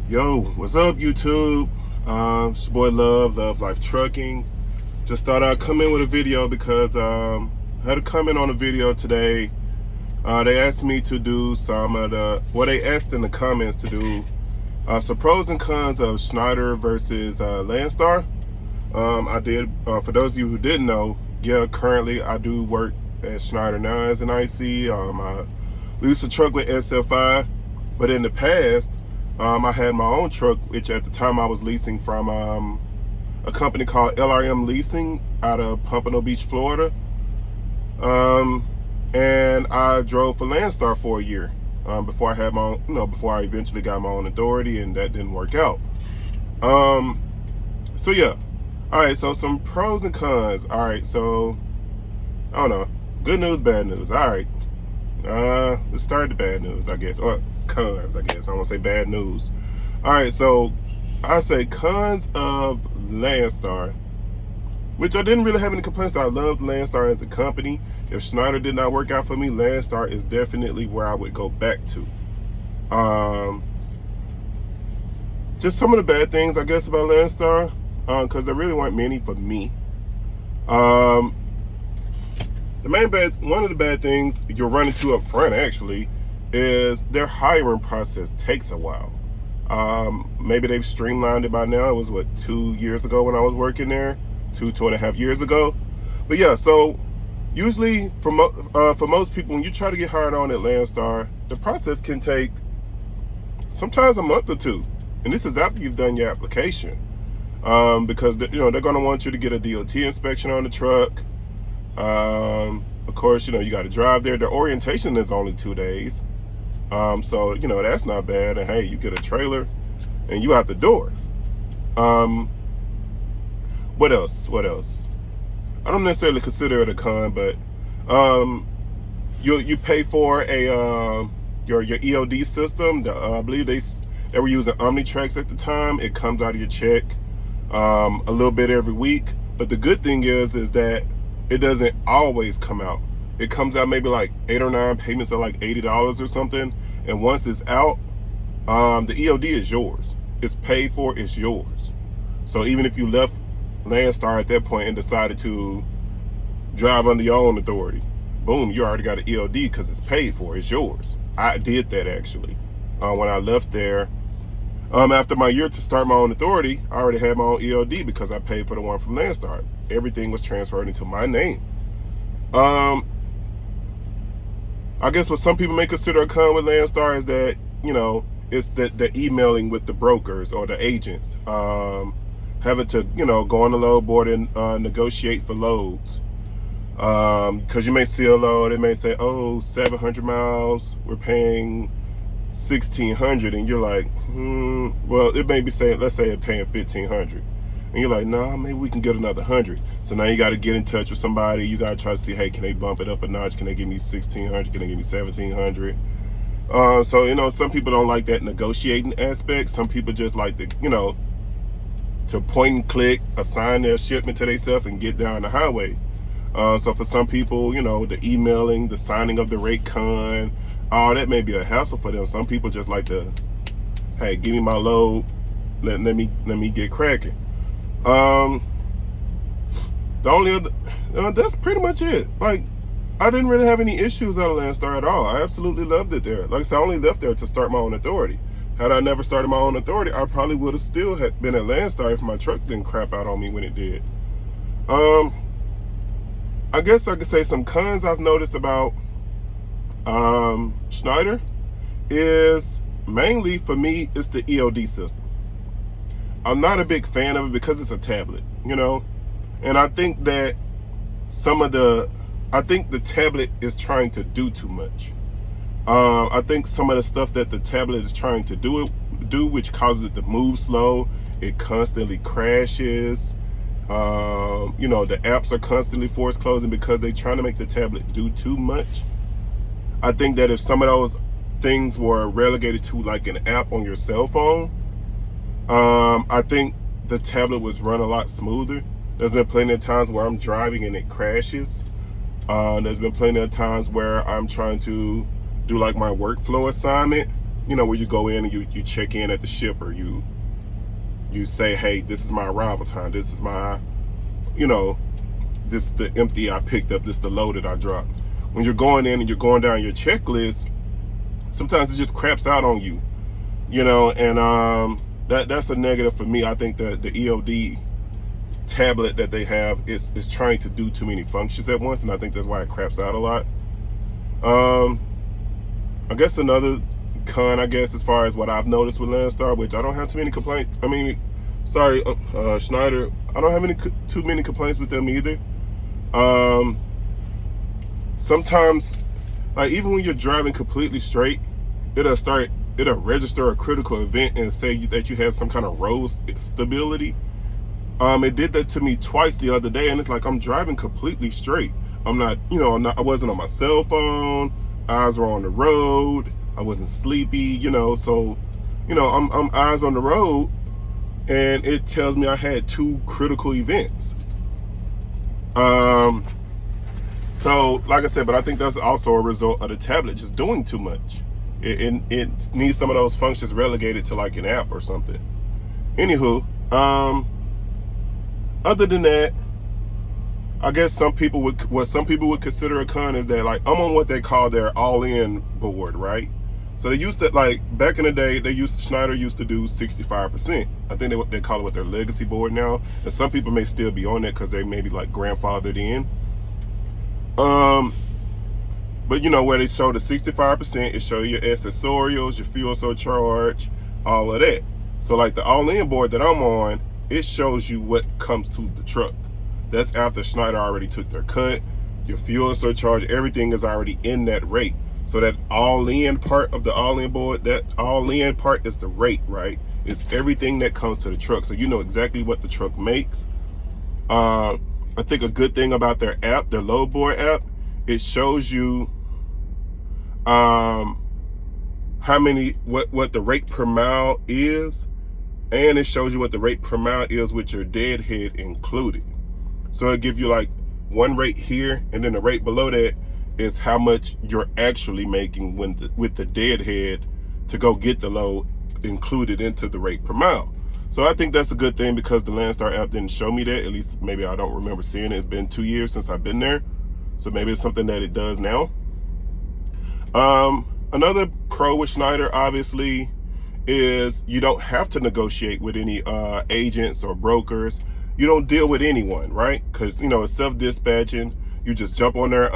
Yo, what's up, YouTube? It's your boy Love Life Trucking. Just thought I'd come in with a video because I had a comment on a video today. They asked me to do they asked in the comments to do some pros and cons of Schneider versus Landstar. I did, for those of you who didn't know, yeah, currently I do work at Schneider now as an IC. I lease a truck with SFI, but in the past, I had my own truck, which at the time I was leasing from a company called LRM Leasing out of Pompano Beach, Florida. And I drove for Landstar for a year before I had my own, before I eventually got my own authority, and that didn't work out. So yeah. All right, so some pros and cons. All right, so I don't know. Good news, bad news. All right. Let's start the bad news, I guess, or cons, I guess. I don't want to say bad news. All right, so I say cons of Landstar, which I didn't really have any complaints. I loved Landstar as a company. If Schneider did not work out for me, Landstar is definitely where I would go back to. Just some of the bad things, I guess, about Landstar, because there really weren't many for me. One of the bad things you're running to up front, actually, is their hiring process takes a while. Maybe they've streamlined it by now. It was, 2 years ago when I was working there? 2.5 years ago? But yeah, so usually for most people, when you try to get hired on at Landstar, the process can take sometimes a month or two. And this is after you've done your application. Because they're going to want you to get a DOT inspection on the truck. Of course, you got to drive there. The orientation is only 2 days. So, that's not bad. And hey, you get a trailer and you out the door. What else? I don't necessarily consider it a con, but you pay for a your EOD system. I believe they were using Omnitrax at the time. It comes out of your check a little bit every week. But the good thing is that it doesn't always come out. It comes out maybe like 8 or 9 payments of like $80 or something. And once it's out, the EOD is yours. It's paid for, it's yours. So even if you left Landstar at that point and decided to drive under your own authority, boom, you already got an EOD because it's paid for, it's yours. I did that actually. When I left there, after my year to start my own authority, I already had my own EOD because I paid for the one from Landstar. Everything was transferred into my name. I guess what some people may consider a con with Landstar is that, it's the emailing with the brokers or the agents, having to, go on the load board and negotiate for loads. Because you may see a load, it may say, 700 miles, we're paying $1,600, and you're like, well, it may be saying, let's say it's paying $1,500. And you're like, nah, maybe we can get another 100. So now you got to get in touch with somebody. You got to try to see, hey, can they bump it up a notch? Can they give me 1,600? Can they give me 1,700? So, some people don't like that negotiating aspect. Some people just like to, to point and click, assign their shipment to themselves and get down the highway. So for some people, the emailing, the signing of the rate con, that may be a hassle for them. Some people just like to, hey, give me my load, let me get cracking. The only other, that's pretty much it. Like, I didn't really have any issues out of Landstar at all. I absolutely loved it there. Like I said, I only left there to start my own authority. Had I never started my own authority, I probably would have still had been at Landstar if my truck didn't crap out on me when it did. I guess I could say some cons I've noticed about Schneider is mainly, for me, it's the EOD system. I'm not a big fan of it because it's a tablet, and I think that I think the tablet is trying to do too much. I think some of the stuff that the tablet is trying to do, which causes it to move slow, it constantly crashes. The apps are constantly force closing because they're trying to make the tablet do too much. I think that if some of those things were relegated to like an app on your cell phone, I think the tablet would run a lot smoother. There's been plenty of times where I'm driving and it crashes. There's been plenty of times where I'm trying to do like my workflow assignment where you go in and you check in at the shipper. You say, hey, this is my arrival time. This is my, this is the empty I picked up. This is the load that I dropped. When you're going in and you're going down your checklist, sometimes it just craps out on you, and that's a negative for me. I think that the EOD tablet that they have is trying to do too many functions at once, and I think that's why it craps out a lot. I guess another con, as far as what I've noticed with Landstar, which I don't have too many complaints. Schneider, I don't have too many complaints with them either. Sometimes, like even when you're driving completely straight, it'll register a critical event and say that you have some kind of road stability. It did that to me twice the other day, and it's like I'm driving completely straight. I'm not, I wasn't on my cell phone. Eyes were on the road. I wasn't sleepy, so, I'm eyes on the road, and it tells me I had 2 critical events. So, like I said, but I think that's also a result of the tablet just doing too much. It needs some of those functions relegated to like an app or something. Anywho, other than that, I guess some people would consider a con is that, like, I'm on what they call their all-in board, right? So they used to, like, back in the day, Schneider used to do 65%. I think they call it their legacy board now. And some people may still be on that because they may be like grandfathered in. But where they show the 65%, it show your accessorials, your fuel surcharge, all of that. So like the all-in board that I'm on, it shows you what comes to the truck. That's after Schneider already took their cut. Your fuel surcharge, everything is already in that rate. So that all-in part of the all-in board, that all-in part is the rate, right? It's everything that comes to the truck. So you know exactly what the truck makes. I think a good thing about their app, their load board app, it shows you what the rate per mile is, and it shows you what the rate per mile is with your deadhead included. So it gives you like one rate here, and then the rate below that is how much you're actually making with the deadhead to go get the load included into the rate per mile. So I think that's a good thing because the Landstar app didn't show me that. At least maybe I don't remember seeing it. It's been 2 years since I've been there. So maybe it's something that it does now. Another pro with Schneider, obviously, is you don't have to negotiate with any agents or brokers. You don't deal with anyone, right? Because, it's self-dispatching. You just jump on their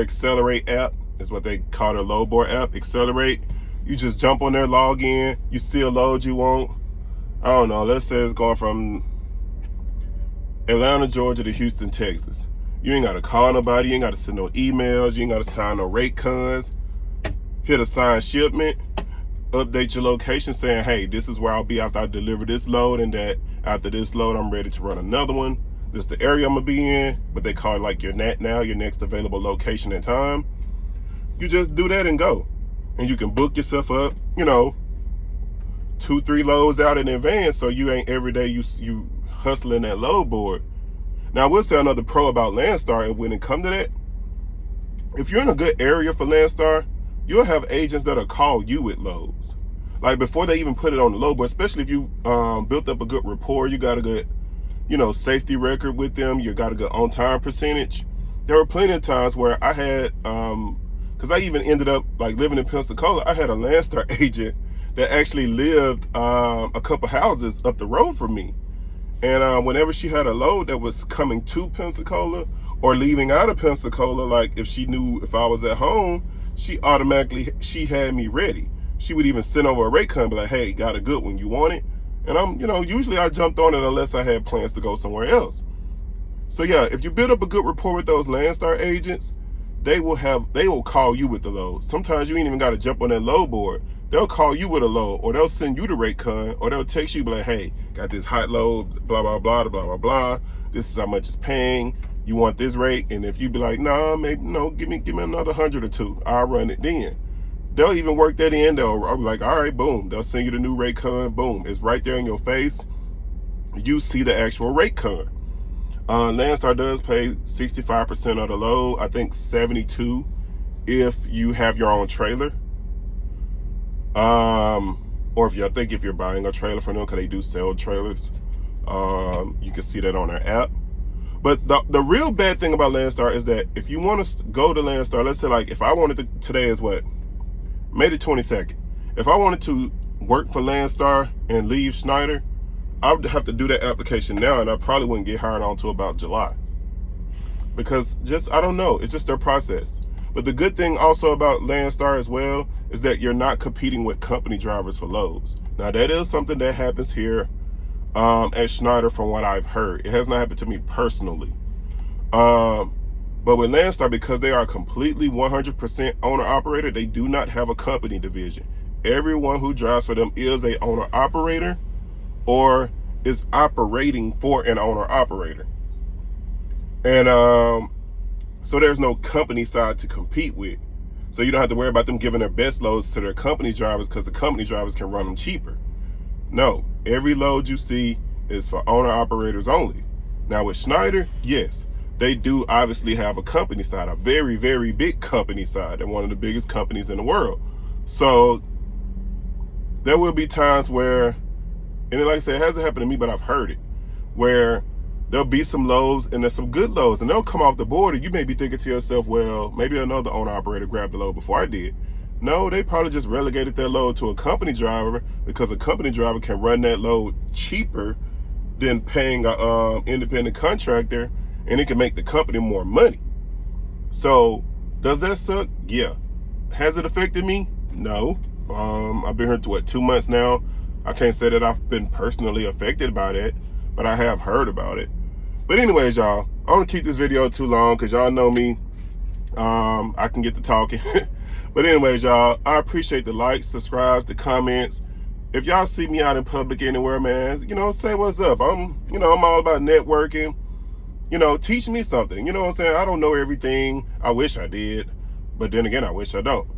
Accelerate app. Is what they call their load board app, Accelerate. You just jump on there, log in. You see a load you want. I don't know. Let's say it's going from Atlanta, Georgia to Houston, Texas. You ain't got to call nobody. You ain't got to send no emails. You ain't got to sign no rate cons. Hit assign shipment. Update your location saying, hey, this is where I'll be after I deliver this load, and that after this load, I'm ready to run another one. This is the area I'm going to be in, but they call it like your next available location and time. You just do that and go. And you can book yourself up, 2-3 loads out in advance, so you ain't every day you hustling that load board. Now, I will say another pro about Landstar, when it comes to that, if you're in a good area for Landstar, you'll have agents that'll call you with loads. Like before they even put it on the load board, especially if you built up a good rapport, you got a good, safety record with them, you got a good on-time percentage. There were plenty of times where I had, because I even ended up like living in Pensacola, I had a Landstar agent that actually lived a couple houses up the road from me. And whenever she had a load that was coming to Pensacola or leaving out of Pensacola, like if she knew if I was at home, she had me ready. She would even send over a rate con and be like, hey, got a good one, you want it? And I'm, usually I jumped on it unless I had plans to go somewhere else. So yeah, if you build up a good rapport with those Landstar agents, they will call you with the load. Sometimes you ain't even got to jump on that load board. They'll call you with a load, or they'll send you the rate con, or they'll text you, be like, hey, got this hot load, blah, blah, blah, blah, blah, blah. This is how much it's paying. You want this rate? And if you be like, nah, maybe no, give me another 100 or 2. I'll run it then. They'll even work that in. I'll be like, all right, boom. They'll send you the new rate con, boom. It's right there in your face. You see the actual rate con. Landstar does pay 65% of the load. I think 72 if you have your own trailer. Or if you're buying a trailer from them, because they do sell trailers, you can see that on their app. But the real bad thing about Landstar is that if you want to go to Landstar, let's say like if I wanted to, today is what, May the 22nd. If I wanted to work for Landstar and leave Schneider, I would have to do that application now, and I probably wouldn't get hired on until about July. Because I don't know, it's just their process. But the good thing also about Landstar as well is that you're not competing with company drivers for loads. Now that is something that happens here at Schneider from what I've heard. It has not happened to me personally. But with Landstar, because they are completely 100% owner-operator, they do not have a company division. Everyone who drives for them is a owner-operator or is operating for an owner-operator. And so there's no company side to compete with. So you don't have to worry about them giving their best loads to their company drivers because the company drivers can run them cheaper. No, every load you see is for owner-operators only. Now with Schneider, yes, they do obviously have a company side, a very, very big company side. They're one of the biggest companies in the world. So there will be times where, and like I said, it hasn't happened to me, but I've heard it, where there'll be some loads and there's some good loads and they'll come off the board and you may be thinking to yourself, well, maybe another owner operator grabbed the load before I did. No, they probably just relegated that load to a company driver because a company driver can run that load cheaper than paying an independent contractor, and it can make the company more money. So does that suck? Yeah. Has it affected me? No. I've been here to 2 months now. I can't say that I've been personally affected by that, but I have heard about it. But anyways, y'all, I don't want to keep this video too long because y'all know me. I can get to talking. But anyways, y'all, I appreciate the likes, subscribes, the comments. If y'all see me out in public anywhere, man, say what's up. I'm all about networking. Teach me something. You know what I'm saying? I don't know everything. I wish I did. But then again, I wish I don't.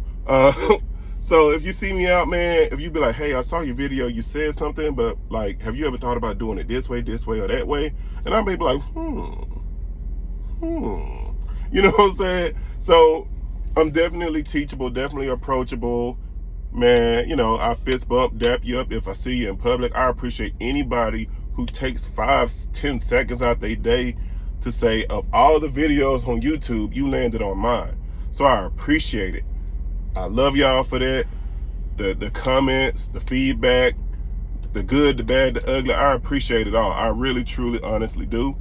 So if you see me out, man, if you be like, hey, I saw your video, you said something, but like, have you ever thought about doing it this way, or that way? And I may be like, You know what I'm saying? So I'm definitely teachable, definitely approachable. Man, I fist bump, dap you up if I see you in public. I appreciate anybody who takes 5-10 seconds out their day to say, of all the videos on YouTube, you landed on mine. So I appreciate it. I love y'all for that. The comments, the feedback, the good, the bad, the ugly. I appreciate it all. I really, truly, honestly do.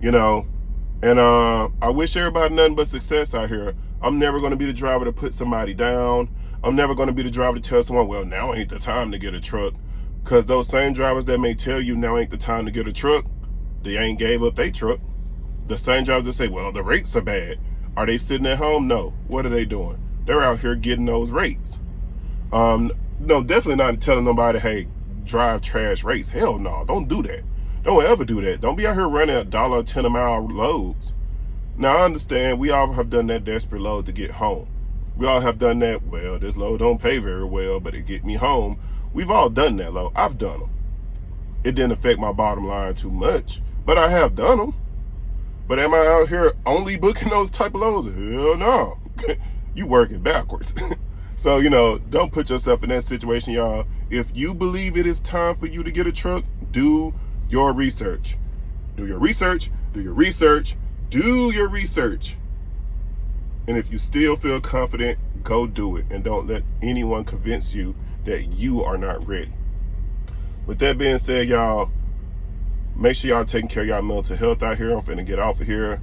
And I wish everybody nothing but success out here. I'm never going to be the driver to put somebody down. I'm never going to be the driver to tell someone, well, now ain't the time to get a truck. Because those same drivers that may tell you now ain't the time to get a truck, they ain't gave up their truck. The same drivers that say, well, the rates are bad. Are they sitting at home? No. What are they doing? They're out here getting those rates. No, definitely not telling nobody, hey, drive trash rates. Hell no, don't do that. Don't ever do that. Don't be out here running $1.10 a mile loads. Now, I understand we all have done that desperate load to get home. We all have done that, well, this load don't pay very well, but it get me home. We've all done that load. I've done them. It didn't affect my bottom line too much, but I have done them. But am I out here only booking those type of loads? Hell no. You working backwards. So, don't put yourself in that situation, y'all. If you believe it is time for you to get a truck, do your research. Do your research, do your research, do your research. And if you still feel confident, go do it. And don't let anyone convince you that you are not ready. With that being said, y'all, make sure y'all taking care of y'all mental health out here. I'm finna get off of here.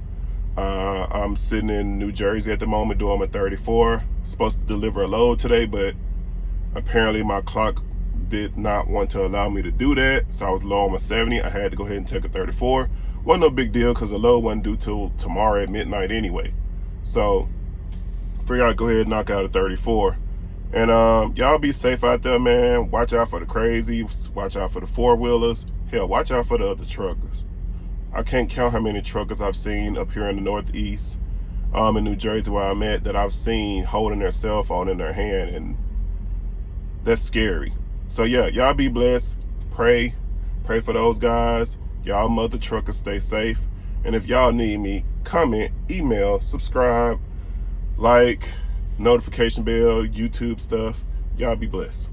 I'm sitting in New Jersey at the moment doing my 34. Supposed to deliver a load today, but apparently my clock did not want to allow me to do that. So I was low on my 70. I had to go ahead and take a 34. Wasn't no big deal because the load wasn't due till tomorrow at midnight anyway. So for y'all, go ahead and knock out a 34. And y'all be safe out there, man. Watch out for the crazies. Watch out for the four-wheelers. Hell, watch out for the other truckers. I can't count how many truckers I've seen up here in the Northeast, in New Jersey where I'm at, that I've seen holding their cell phone in their hand, and that's scary. So yeah, y'all be blessed. Pray for those guys. Y'all mother truckers, stay safe. And if y'all need me, comment, email, subscribe, like, notification bell, YouTube stuff. Y'all be blessed.